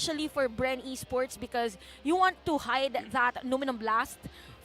especially for BREN Esports, because you want to hide that Numinum Blast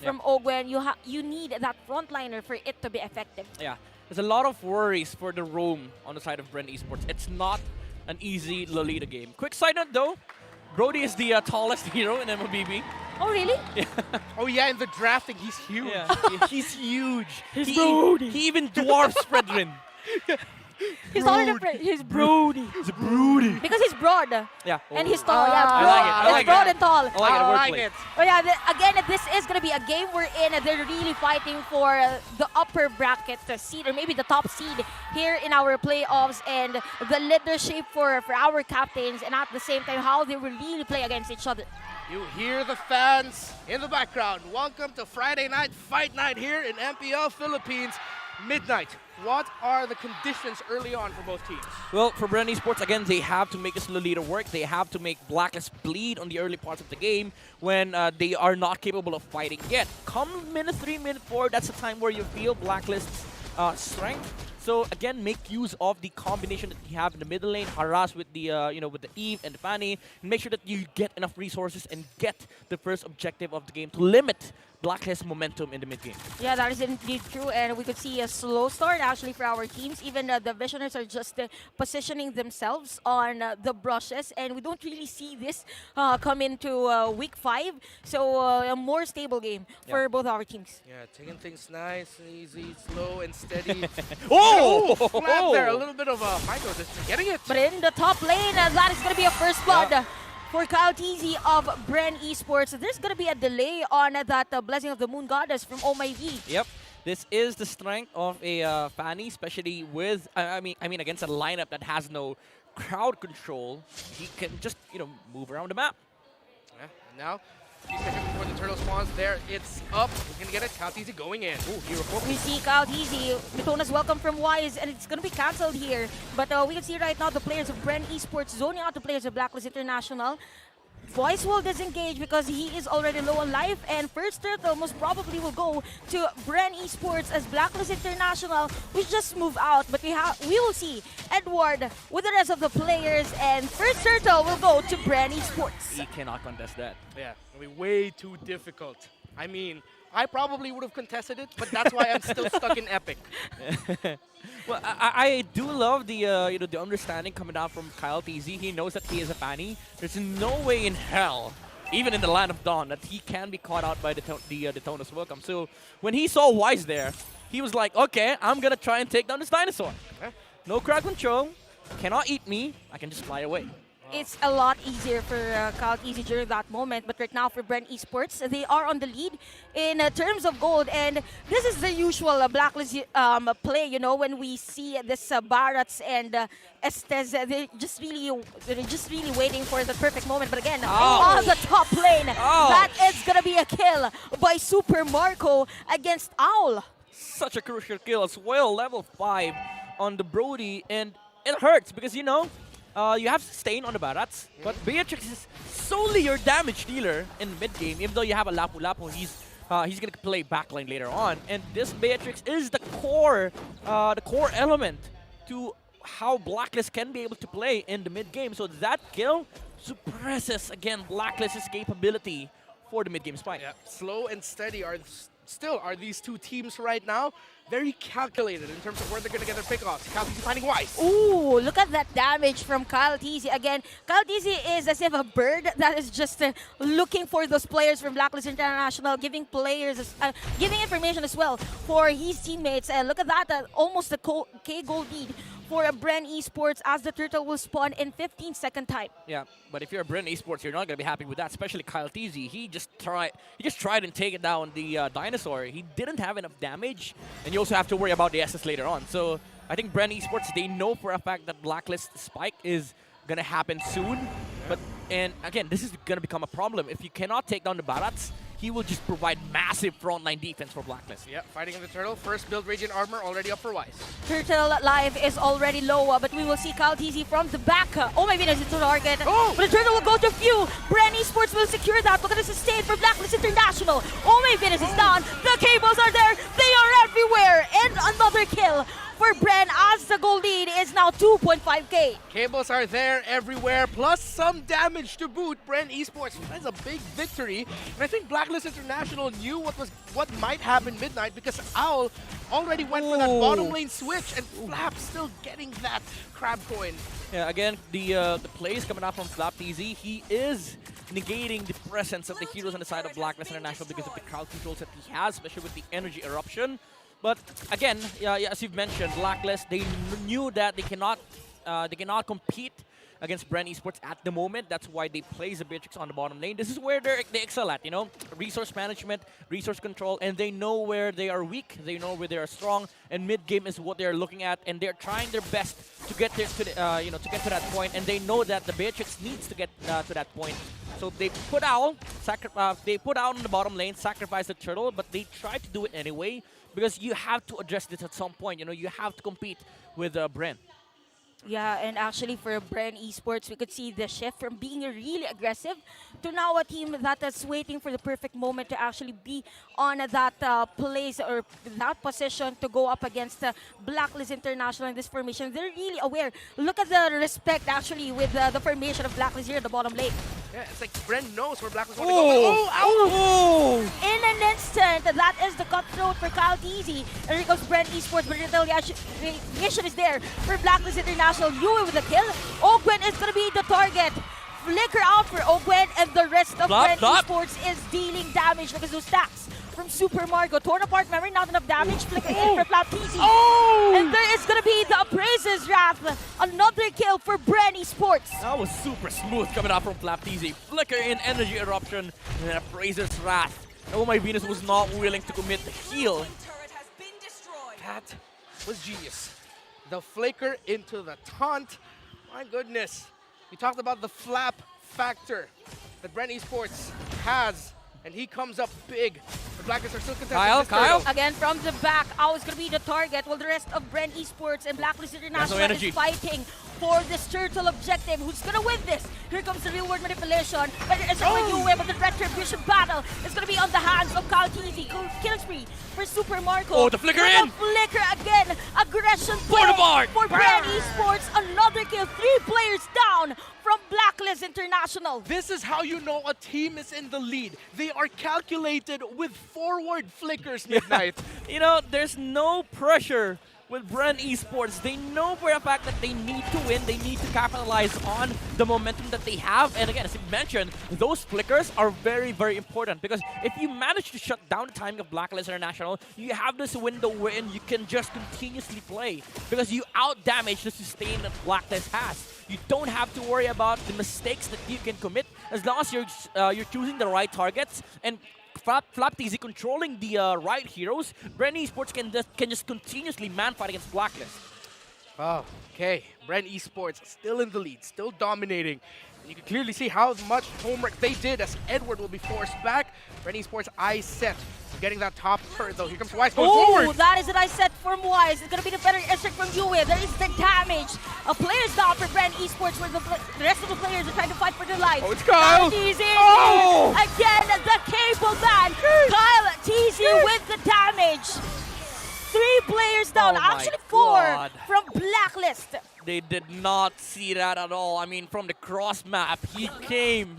from Ogwen. You need that frontliner for it to be effective. Yeah, there's a lot of worries for the roam on the side of BREN Esports. It's not an easy Lolita game. Quick side note though, Brody is the tallest hero in MLBB. Oh, really? Yeah. Oh yeah, in the drafting, he's huge. Yeah, he's huge. He's Brody. He even dwarfs Fredrin. He's taller than he's Brody. He's a Brody. Because he's broad. Yeah. And he's tall. I Yeah, like it. I It's like broad it. and tall. I like I like it. it. But yeah, again, this is going to be a game we're in. They're really fighting for the upper bracket seed, or maybe the top seed here in our playoffs, and the leadership for our captains, and at the same time, how they will really play against each other. You hear the fans in the background. Welcome to Friday night fight night here in MPL Philippines. Midnight. What are the conditions early on for both teams? Well, for BREN Esports, again, they have to make this Lolita work. They have to make Blacklist bleed on the early parts of the game when they are not capable of fighting yet. Come minute 3, minute 4, that's the time where you feel Blacklist's strength. So again, make use of the combination that you have in the middle lane, harass with the with the Eve and the Fanny, and make sure that you get enough resources and get the first objective of the game to limit Blacklist's momentum in the mid game. Yeah, that is indeed true, and we could see a slow start actually for our teams. Even the Visioners are just positioning themselves on the brushes, and we don't really see this come into week 5. So a more stable game for both our teams. Yeah, taking things nice and easy, slow and steady. Oh! Flat there, a little bit of a micro distance. Getting it. But in the top lane, that is going to be a first blood. For Kyle TZ of BREN Esports. There's going to be a delay on that Blessing of the Moon Goddess from Oh My V. Yep. This is the strength of a Fanny, especially with, I mean, against a lineup that has no crowd control. He can just, move around the map. Yeah, and now, he's fishing before the turtle spawns there. It's up. He's going to get it. Katizi going in. Ooh, hero focus. We see Kyle TZ, Mitona's welcome from Wise, and it's going to be cancelled here. But we can see right now the players of BREN Esports zoning out the players of Blacklist International. Voice will disengage because he is already low on life, and first turtle most probably will go to BREN Esports as Blacklist International, which just move out. But we will see Edward with the rest of the players, and first turtle will go to BREN Esports. He cannot contest that. Yeah, it'll be way too difficult. I mean, I probably would have contested it, but that's why I'm still stuck in Epic. Well, I do love the the understanding coming down from Kyle TZ. He knows that he is a Fanny. There's no way in hell, even in the Land of Dawn, that he can be caught out by the Detona's welcome. So when he saw Wise there, he was like, okay, I'm gonna try and take down this dinosaur. Okay. No crowd control, cannot eat me. I can just fly away. It's a lot easier for Kyle TZ during that moment, but right now for BREN Esports, they are on the lead in terms of gold, and this is the usual Blacklist play. When we see this Barats and Estes, they're just really waiting for the perfect moment. But again, on the top lane, that is gonna be a kill by Super Marco against Owl. Such a crucial kill as well, level 5 on the Brody, and it hurts because you have Stain on the Barats, but Beatrix is solely your damage dealer in mid-game. Even though you have a Lapu Lapu, he's going to play backline later on. And this Beatrix is the core element to how Blacklist can be able to play in the mid-game. So that kill suppresses, again, Blacklist's capability for the mid-game spike. Yeah, slow and steady are these two teams right now. Very calculated in terms of where they're going to get their pickoffs. Kyle TZ finding Wise. Ooh, look at that damage from Kyle TZ. Again, Kyle TZ is as if a bird that is just looking for those players from Blacklist International, giving information as well for his teammates. And look at that, almost a K gold lead for a BREN Esports as the turtle will spawn in 15-second time. Yeah, but if you're a BREN Esports, you're not going to be happy with that, especially Kyle TZ. He just tried and taken down the dinosaur. He didn't have enough damage, and you also have to worry about the SS later on. So I think BREN Esports, they know for a fact that Blacklist spike is going to happen soon. And again, this is going to become a problem. If you cannot take down the Barats, he will just provide massive frontline defense for Blacklist. Yep, fighting in the turtle. First build Radiant Armor already up for Wise. Turtle life is already low, but we will see Kyle TZ from the back. Oh my goodness, it's a target. Oh! But the turtle will go to few. BREN Esports will secure that. Look at the sustain for Blacklist International. Oh my goodness, it's down. The cables are there. They are everywhere. And another kill for BREN as the goal lead is now 2.5k. Cables are there everywhere, plus some damage to boot. BREN Esports, that's a big victory. And I think Blacklist International knew what might happen midnight because Owl already went for that bottom lane switch, and Flap still getting that crab coin. Yeah, again, the plays coming out from Flap TZ, he is negating the presence of the heroes on the side of Blacklist International because of the crowd controls that he has, especially with the energy eruption. But again, yeah, as you've mentioned, Blacklist, they knew that they cannot compete against BREN Esports at the moment. That's why they place the Beatrix on the bottom lane. This is where they excel at, you know, resource management, resource control, and they know where they are weak, they know where they are strong, and mid game is what they're looking at, and they're trying their best to get there to the, to get to that point, and they know that the Beatrix needs to get to that point. So they put Owl, they put Owl on the bottom lane, sacrifice the turtle, but they try to do it anyway because you have to address this at some point. You know, you have to compete with BREN. Yeah, and actually for BREN Esports, we could see the shift from being really aggressive to now a team that is waiting for the perfect moment to actually be on that place or that position to go up against Blacklist International in this formation. They're really aware. Look at the respect actually with the formation of Blacklist here at the bottom lane. Yeah, it's like BREN knows where Blacklist want to go. Oh, In an instant, that is the cutthroat for Kyle TZ. And here comes BREN Esports, but retaliation is there for Blacklist International. Yue with the kill. Ogwen is going to be the target. Flicker out for Ogwen, and the rest of BREN Esports is dealing damage. Look at those stacks from Super Margo. Torn apart memory, not enough damage. Flicker in for Flap TZ. And there is going to be the Appraiser's Wrath. Another kill for BREN Esports. That was super smooth coming out from Flap TZ. Flicker in, energy eruption, and then Appraiser's Wrath. Oh my Venus was not willing to commit the heal. that was genius. The flicker into the taunt. My goodness. We talked about the flap factor that BREN Esports has, and he comes up big. The Blacklist are still contesting this turtle. Again, from the back, Owl is going to be the target, while the rest of BREN Esports and Blacklist International is fighting for this turtle objective. Who's going to win this? Here comes the real-world manipulation. But there is a way, but the retribution battle is going to be on the hands of Kyle TZ. Kill spree for Super Marco. Oh, the flicker in! The flicker again. Aggression play for BREN Esports. Another kill. 3 players down from Blacklist International. This is how you know a team is in the lead. They are calculated with forward flickers, Midnight. You know, there's no pressure with BREN Esports. They know for a fact that they need to win. They need to capitalize on the momentum that they have. And again, as you mentioned, those flickers are very, very important because if you manage to shut down the timing of Blacklist International, you have this window wherein you can just continuously play because you out-damage the sustain that Blacklist has. You don't have to worry about the mistakes that you can commit as long as you're choosing the right targets and Flap TZ controlling the right heroes. BREN Esports can just continuously man-fight against Blacklist. Oh, okay. BREN Esports still in the lead, still dominating. You can clearly see how much homework they did as Edward will be forced back. BREN Esports eyes set. Getting that top turret though. Here comes Wise going forward. That is an eye set from Wise. It's going to be the better instinct from Yue. There is the damage. A player's down for BREN Esports where the rest of the players are trying to fight for their life. Oh, it's Kyle. Again, the cable man. Kyle TZ with the damage. 3 players down. Actually 4 from Blacklist. They did not see that at all. I mean, from the cross map, he came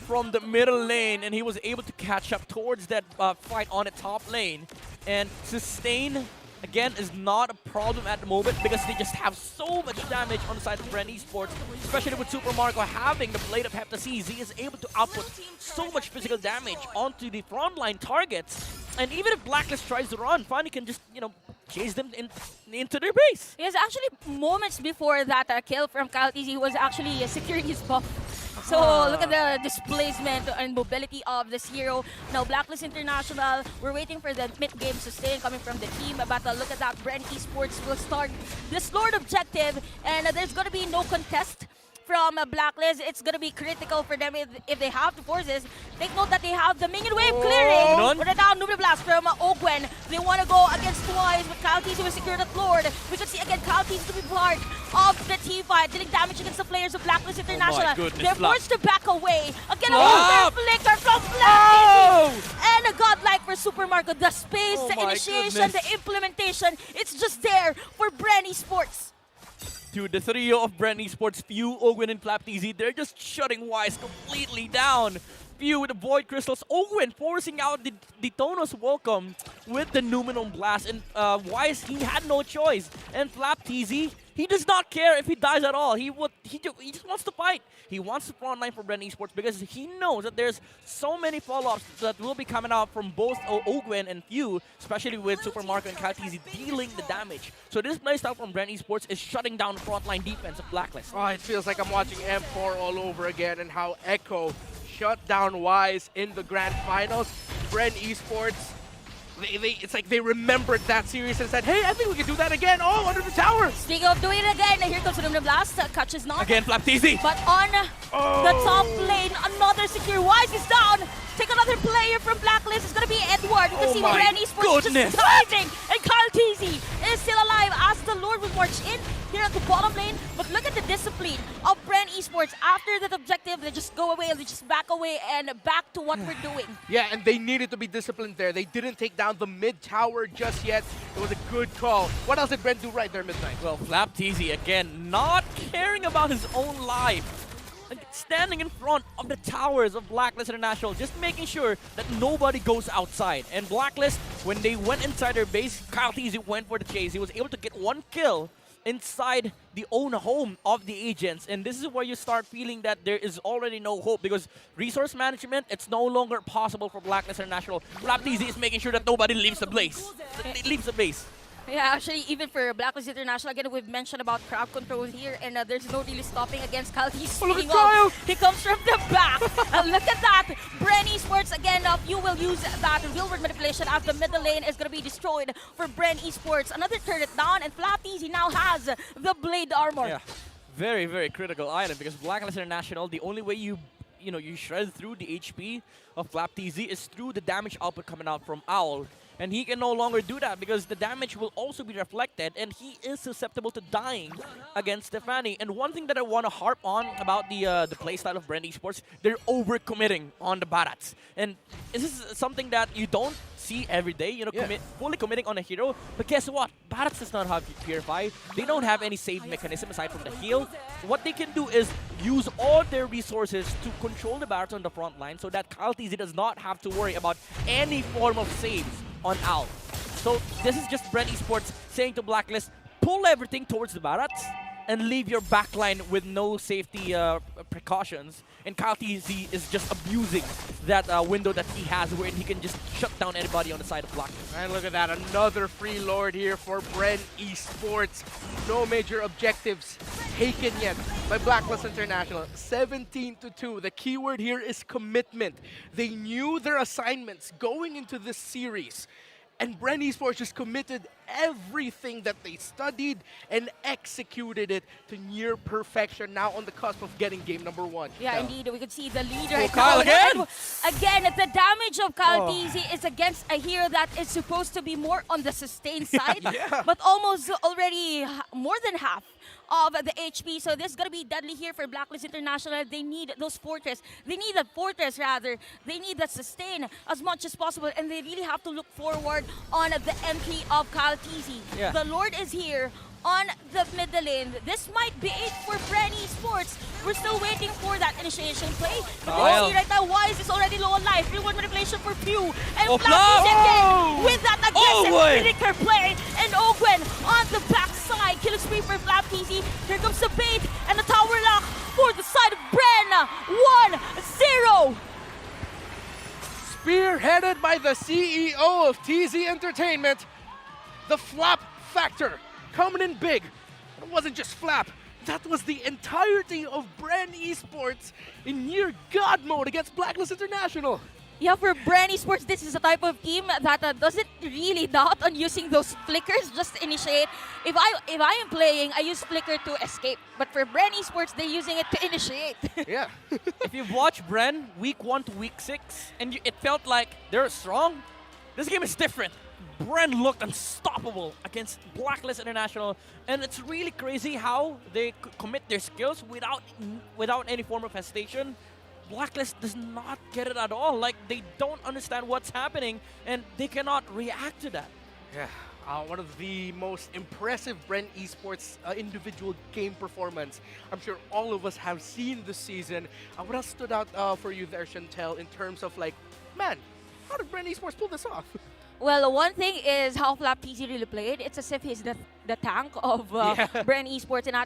from the middle lane and he was able to catch up towards that fight on the top lane. And sustain, again, is not a problem at the moment because they just have so much damage on the side of BREN Esports, especially with Super Marco having the Blade of Heptasis. He is able to output so much physical damage onto the frontline targets. And even if Blacklist tries to run, Fanny can just, you know, chase them into their base. Yes, actually, moments before that kill from Kyle TZ, he was actually securing his buff. So look at the displacement and mobility of this hero. Now Blacklist International, we're waiting for the mid-game sustain coming from the team. But look at that, BREN Esports will start this Lord objective, and there's going to be no contest from Blacklist. It's going to be critical for them if they have the forces. Take note that they have the minion wave clearing. With a down Nubi Blast from Ogwen. They want to go against Wise, but Kyle TZ will secure the Lord. We can see again Kyle TZ to be part of the team fight, dealing damage against the players of Blacklist International. They're forced to back away. Again, a flicker from Flap TZ. And a godlike for Super Marco. The space, Oh the my initiation, goodness. the implementation, it's just there for BREN Esports. Dude, the trio of BREN Esports, Few, Ogwin, and FlapTZ, they're just shutting Wise completely down. Few with the Void Crystals, Ogwin forcing out the Tonos welcome with the Numenum Blast, and Wise, he had no choice. And FlapTZ, he does not care if he dies at all. He just wants to fight. He wants to frontline for BREN Esports because he knows that there's so many follow-ups that will be coming out from both Ogwin and Few, especially with Super Marco and KTZ dealing the damage. So this playstyle from BREN Esports is shutting down the frontline defense of Blacklist. Oh, it feels like I'm watching M4 all over again, and how Echo shut down Wise in the grand finals. BREN Esports, it's like they remembered that series and said, hey, I think we can do that again. Oh, under the tower. Speaking of doing it again, here comes the Blast. Catches not. Again, FlapTZ. But on the top lane, another secure. Wise is down. Take another player from Blacklist. It's going to be Edward. You can Oh see my BREN Esports goodness. just diving. And KTZ is still alive as the Lord will march in here at the bottom lane. But look at the discipline of BREN Esports. After that objective, they just go away, they just back away and back to what we're doing. Yeah, and they needed to be disciplined there. They didn't take down the mid tower just yet. It was a good call. What else did BREN do right there, Midnight? Well, FlapTZ again, not caring about his own life. Like, standing in front of the towers of Blacklist International, just making sure that nobody goes outside. And Blacklist, when they went inside their base, KTZ went for the chase. He was able to get one kill inside the own home of the agents, and this is where you start feeling that there is already no hope because resource management, it's no longer possible for Blacklist International. FlapTZ is making sure that nobody leaves the base. Leaves the base. Yeah, actually, even for Blacklist International, again, we've mentioned about crowd control here, and there's no really stopping against KTZ. Look at Speaking Kyle! of, he comes from the back. Look at that. BREN Esports, again, you will use that real-world manipulation as the middle lane is going to be destroyed for BREN Esports. Another turret down, and FlapTZ now has the blade armor. Yeah, very, very critical item because Blacklist International, the only way you shred through the HP of FlapTZ is through the damage output coming out from Owl. And he can no longer do that because the damage will also be reflected and he is susceptible to dying against Stefani. And one thing that I want to harp on about the playstyle of BREN Esports, they're overcommitting on the Barats. And this is something that you don't see every day, fully committing on a hero. But guess what? Barats does not have Purify. They don't have any save mechanism aside from the heal. What they can do is use all their resources to control the Barats on the front line so that KTZ does not have to worry about any form of saves on Owl. So this is just BREN Esports saying to Blacklist, pull everything towards the Barats and leave your backline with no safety precautions. And KTZ is just abusing that window that he has where he can just shut down anybody on the side of Blacklist. And look at that, another free lord here for BREN Esports. No major objectives taken yet by Blacklist International. 17-2. The keyword here is commitment. They knew their assignments going into this series. And BREN Esports just committed everything that they studied and executed it to near perfection. Now on the cusp of getting game number 1. Yeah, indeed. We can see the lead right Kyle now. again! Again, the damage of KTZ is against a hero that is supposed to be more on the sustain side, Yeah. but almost already more than half of the HP. So this is going to be deadly here for Blacklist International. They need those fortress. They need that fortress, rather. They need that sustain as much as possible, and they really have to look forward on the entry of KTZ. Yeah. The Lord is here on the middle lane. This might be it for BREN Esports. We're still waiting for that initiation play. But Kyle. you see right now, Wise is already low on life. Real-world manipulation for Pew. And Oh, FlapTZ again oh! with that aggressive Ogwin. predictor play. And Ogwin on the backside. Killing spree for FlapTZ. Here comes the bait and the tower lock for the side of BREN. 1-0. Spearheaded by the CEO of TZ Entertainment, the Flap Factor coming in big. It wasn't just Flap. That was the entirety of BREN Esports in near God mode against Blacklist International. Yeah, for BREN Esports, this is a type of team that doesn't really doubt on using those flickers just to initiate. If I am playing, I use flicker to escape. But for BREN Esports, they're using it to initiate. Yeah. If you've watched BREN week 1 to week 6 and it felt like they're strong, this game is different. BREN looked unstoppable against Blacklist International, and it's really crazy how they commit their skills without any form of hesitation. Blacklist does not get it at all. Like, they don't understand what's happening, and they cannot react to that. Yeah, one of the most impressive BREN Esports individual game performance I'm sure all of us have seen this season. What else stood out for you there, Chantel, in terms of like, man, how did BREN Esports pull this off? Well, one thing is how Flap TZ really played. It's as if he's the tank of Yeah. BREN Esports and not